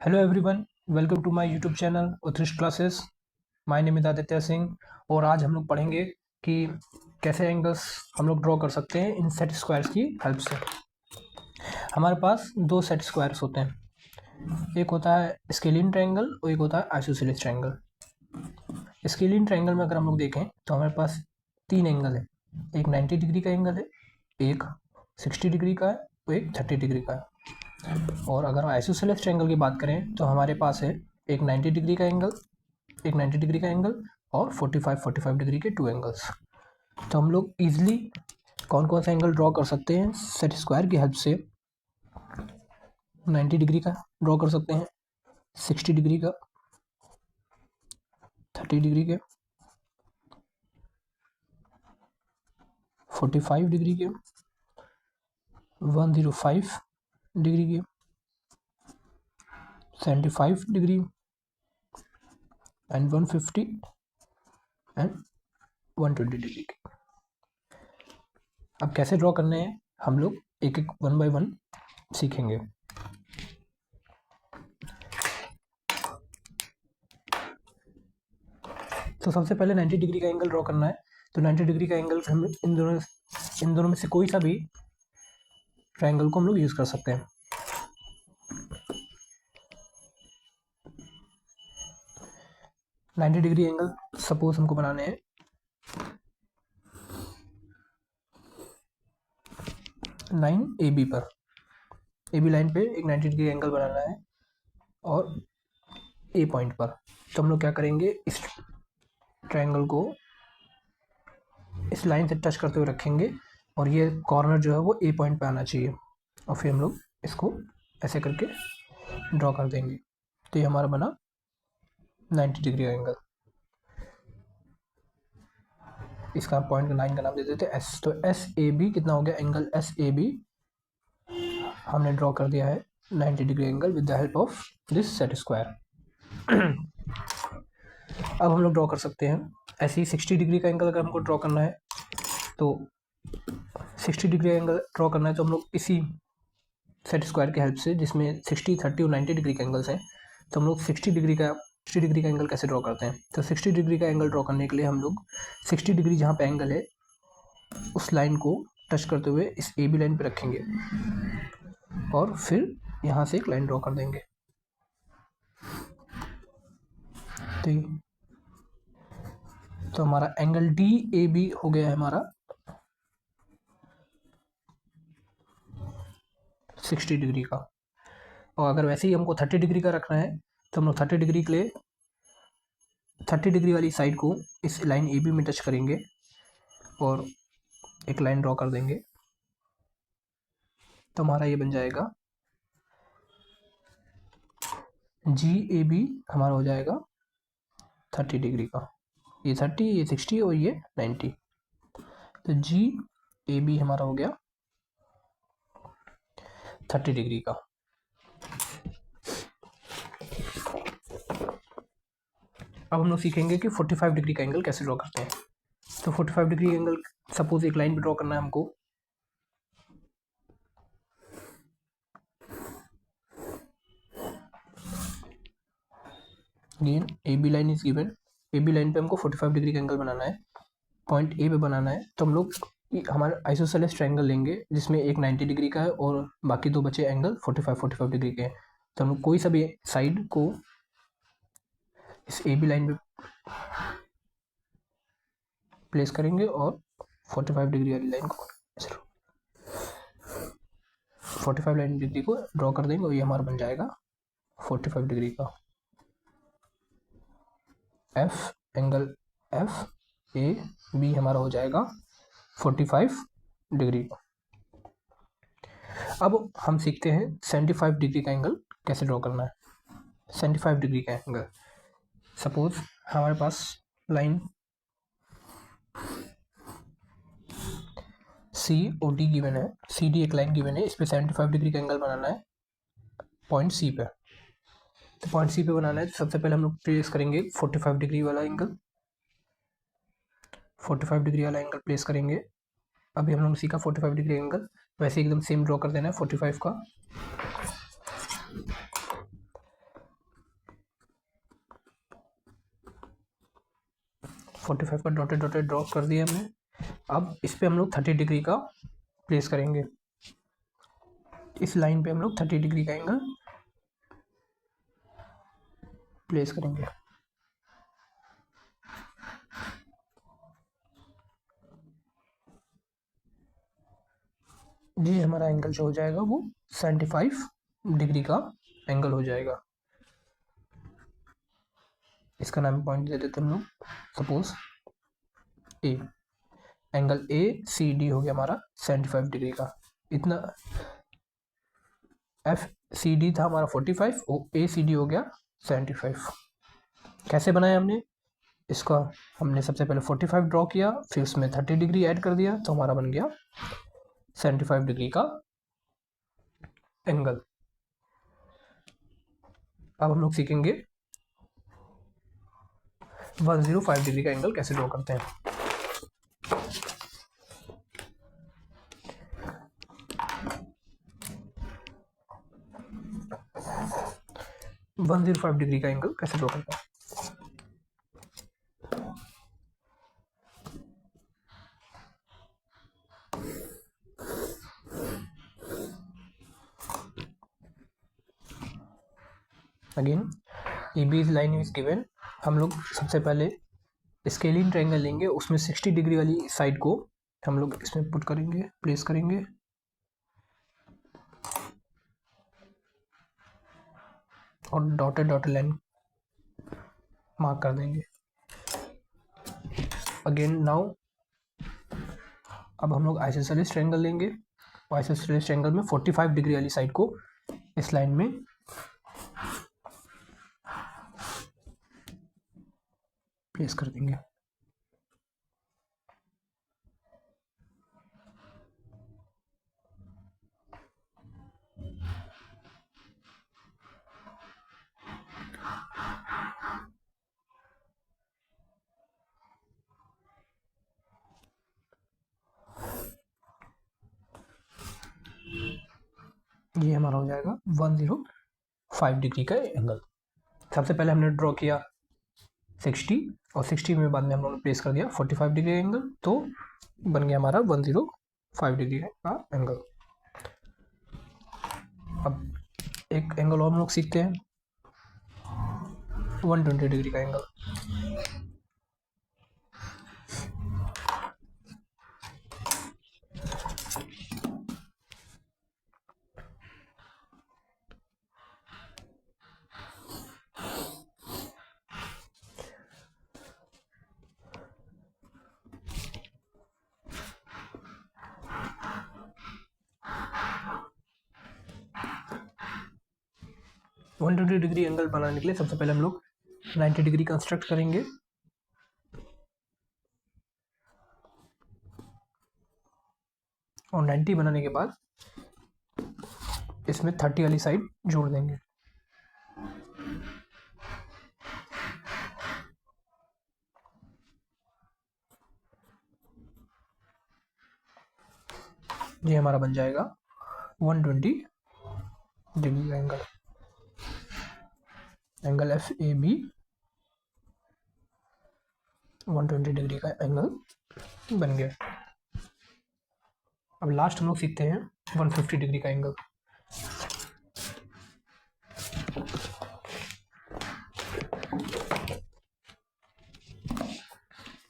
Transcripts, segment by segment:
Hello everyone, welcome to my YouTube channel Utkrisht classes. My name is Aditya Singh और आज हम लोग पढ़ेंगे कि कैसे एंगल्स हम लोग ड्रॉ कर सकते हैं इन सेट स्क्वायर्स की हेल्प से। हमारे पास दो सेट स्क्वायर्स होते हैं, एक होता है स्केलिन ट्रायंगल और एक होता है आइसोसेलेस ट्रायंगल। स्केलिन ट्रायंगल में अगर हम लोग देखें तो हमारे पास तीन एंगल है, एक 90 डिग्री का एंगल है, एक 60 डिग्री का है और एक 30 डिग्री का है। और अगर आइसोसेलेस ट्रायंगल की बात करें तो हमारे पास है एक 90 डिग्री का एंगल, एक 90 डिग्री का एंगल और 45 डिग्री के टू एंगल्स। तो हम लोग इजीली कौन कौन सा एंगल ड्रॉ कर सकते हैं सेट स्क्वायर की हेल्प से। 90 डिग्री का ड्रॉ कर सकते हैं, 60 डिग्री का, 30 डिग्री के, 45 डिग्री के, 105 डिग्री के, 75 डिग्री एंड 150 एंड 120 डिग्री के। अब कैसे ड्रॉ करने हैं हम लोग एक एक वन बाय वन सीखेंगे। तो सबसे पहले 90 डिग्री का एंगल ड्रॉ करना है। तो 90 डिग्री का एंगल हम इन दोनों में से कोई सा भी ट्रायंगल को हम लोग यूज कर सकते हैं। नाइन्टी डिग्री एंगल सपोज हमको बनाने हैं लाइन ए बी पर, ए बी लाइन पे एक 90 डिग्री एंगल बनाना है और ए पॉइंट पर। तो हम लोग क्या करेंगे, इस ट्रायंगल को इस लाइन से टच करते हुए रखेंगे और ये कॉर्नर जो है वो ए पॉइंट पे आना चाहिए और फिर हम लोग इसको ऐसे करके ड्रॉ कर देंगे। तो ये हमारा बना 90 डिग्री का एंगल। इसका पॉइंट का लाइन का नाम दे देते हैं एस। तो एस ए बी कितना हो गया, एंगल एस ए बी हमने ड्रॉ कर दिया है 90 degree angle with the help of this set square. अब हम लोग ड्रॉ कर सकते हैं ऐसे ही 60 डिग्री का एंगल। अगर हमको ड्रॉ करना है तो 60 डिग्री एंगल ड्रॉ करना है तो हम लोग इसी सेट स्क्वायर की हेल्प से, जिसमें 60, 30 और 90 डिग्री के एंगल्स हैं, तो हम लोग 60 डिग्री का एंगल कैसे ड्रॉ करते हैं। तो 60 डिग्री का एंगल ड्रॉ करने के लिए हम लोग 60 डिग्री जहाँ पे एंगल है उस लाइन को टच करते हुए इस ए बी लाइन पे रखेंगे और फिर यहाँ से एक लाइन ड्रॉ कर देंगे। तो हमारा एंगल डी ए बी हो गया है हमारा 60 डिग्री का। और अगर वैसे ही हमको 30 डिग्री का रखना है तो हम लोग 30 डिग्री के लिए 30 डिग्री वाली साइड को इस लाइन ए बी में टच करेंगे और एक लाइन ड्रॉ कर देंगे। तो हमारा ये बन जाएगा जी ए बी, हमारा हो जाएगा 30 डिग्री का। ये 30, ये 60 और ये 90। तो जी ए बी हमारा हो गया 30 डिग्री का। अब हम लोग सीखेंगे कि 45 डिग्री का एंगल कैसे ड्रॉ करते हैं। तो 45 डिग्री एंगल सपोज एक लाइन पे ड्रॉ करना है हमको। Again A B line is given, A B line पे हमको 45 डिग्री का एंगल बनाना है, पॉइंट ए पे बनाना है। तो हम लोग हमारा आइसोसेलेस ट्रायंगल लेंगे जिसमें एक 90 डिग्री का है और बाकी दो बचे एंगल 45 डिग्री के हैं। तो हम लोग कोई सा भी साइड को इस ए बी लाइन पे प्लेस करेंगे और 45 डिग्री वाली लाइन को 45 डिग्री को ड्रॉ कर देंगे और ये हमारा बन जाएगा 45 डिग्री का F, angle F A B हमारा हो जाएगा 45 डिग्री। अब हम सीखते हैं 75 डिग्री का एंगल कैसे ड्रॉ करना है। 75 डिग्री का एंगल सपोज हमारे पास लाइन सी ओ डी गिवन है, सी डी एक लाइन गिवन है, इस पे 75 डिग्री का एंगल बनाना है पॉइंट सी पे। तो पॉइंट सी पे बनाना है तो सबसे पहले हम लोग प्लेस करेंगे 45 डिग्री वाला एंगल, 45 डिग्री वाला एंगल प्लेस करेंगे। अभी हम लोग सीखा 45 डिग्री एंगल, वैसे एकदम सेम ड्रॉ कर देना है 45 का। 45 का डॉटेड डॉटेड ड्रॉ कर दिया हमने। अब इस पे हम लोग 30 डिग्री का प्लेस करेंगे। इस लाइन पे हम लोग 30 डिग्री का एंगल प्लेस करेंगे। जी हमारा एंगल जो हो जाएगा वो 75 डिग्री का एंगल हो जाएगा। इसका नाम पॉइंट दे देते हम लोग, suppose A. Angle A C D हो गया हमारा 75 डिग्री का। इतना एफ सी डी था हमारा 45 और ए सी डी हो गया 75। कैसे बनाया हमने इसका? हमने सबसे पहले 45 ड्रॉ किया, फिर उसमें 30 डिग्री ऐड कर दिया, तो हमारा बन गया 75 डिग्री का एंगल। अब हम लोग सीखेंगे 105 डिग्री का एंगल कैसे ड्रॉ करते हैं। 105 डिग्री का एंगल कैसे ड्रॉ करते हैं? Again A B line is given. हम लोग सबसे पहले स्केलिंग ट्रायंगल लेंगे, उसमें 60 डिग्री वाली साइड को हम लोग इसमें पुट करेंगे, प्लेस करेंगे। और डॉटेड डॉटेड लाइन मार्क कर देंगे। अगेन नाउ अब हम लोग आइसोसेलेस ट्रायंगल लेंगे। आइसोसेलेस ट्रायंगल में 45 डिग्री वाली साइड को इस लाइन में प्लेस कर देंगे। ये हमारा हो जाएगा 105 डिग्री का एंगल। सबसे पहले हमने ड्रॉ किया 60 और 60 में बाद में हम लोगों ने प्लेस कर दिया 45 डिग्री एंगल, तो बन गया हमारा 105 डिग्री का एंगल। अब एक एंगल और हम लोग सीखते हैं, 120 डिग्री का एंगल। वन 120 डिग्री एंगल बनाने के लिए सबसे पहले हम लोग 90 डिग्री कंस्ट्रक्ट करेंगे। और 90 बनाने के बाद इसमें 30 वाली साइड जोड़ देंगे। ये हमारा बन जाएगा 120 डिग्री का angle. Angle F A B 120 degree का एंगल बन गया। अब लास्ट हम लोग सीखते हैं 150 डिग्री का एंगल।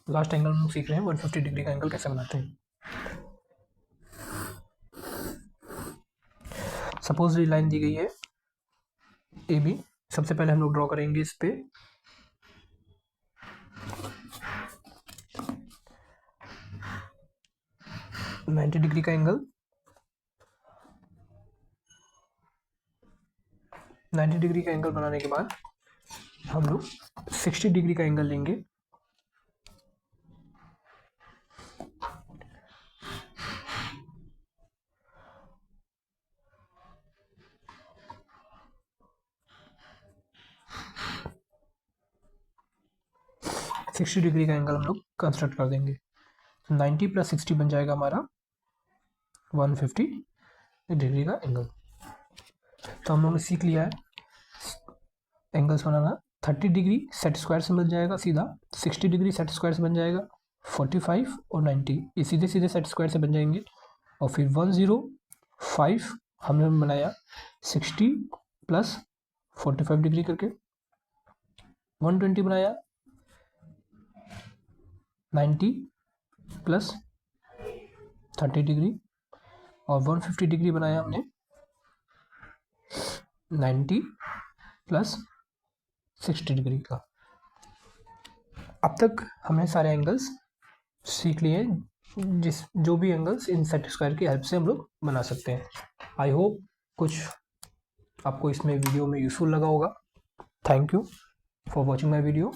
लास्ट एंगल हम लोग सीख रहे हैं 150 डिग्री का एंगल कैसे बनाते हैं। सपोज ये लाइन दी गई है ए बी। सबसे पहले हम लोग ड्रॉ करेंगे इस पे 90 डिग्री का एंगल। 90 डिग्री का एंगल बनाने के बाद हम लोग 60 डिग्री का एंगल लेंगे। सिक्सटी डिग्री का एंगल हम लोग कंस्ट्रक्ट कर देंगे। 90 + 60 बन जाएगा हमारा 150 डिग्री का एंगल। तो हम लोगों ने सीख लिया है एंगल्स बनाना। 30 डिग्री सेट स्क्वायर से मिल जाएगा सीधा, 60 डिग्री सेट स्क्वायर से बन जाएगा, 45 और 90 ये सीधे सीधे सेट स्क्वायर से बन जाएंगे। और फिर 105 हमने बनाया 60 प्लस 45 डिग्री करके, 120 बनाया 90 प्लस 30 डिग्री, और 150 डिग्री बनाया हमने 90 प्लस 60 डिग्री का। अब तक हमने सारे एंगल्स सीख लिए, जो भी एंगल्स इन सेट स्क्वायर की हेल्प से हम लोग बना सकते हैं। आई होप कुछ आपको इसमें वीडियो में यूजफुल लगा होगा। Thank you for watching my video.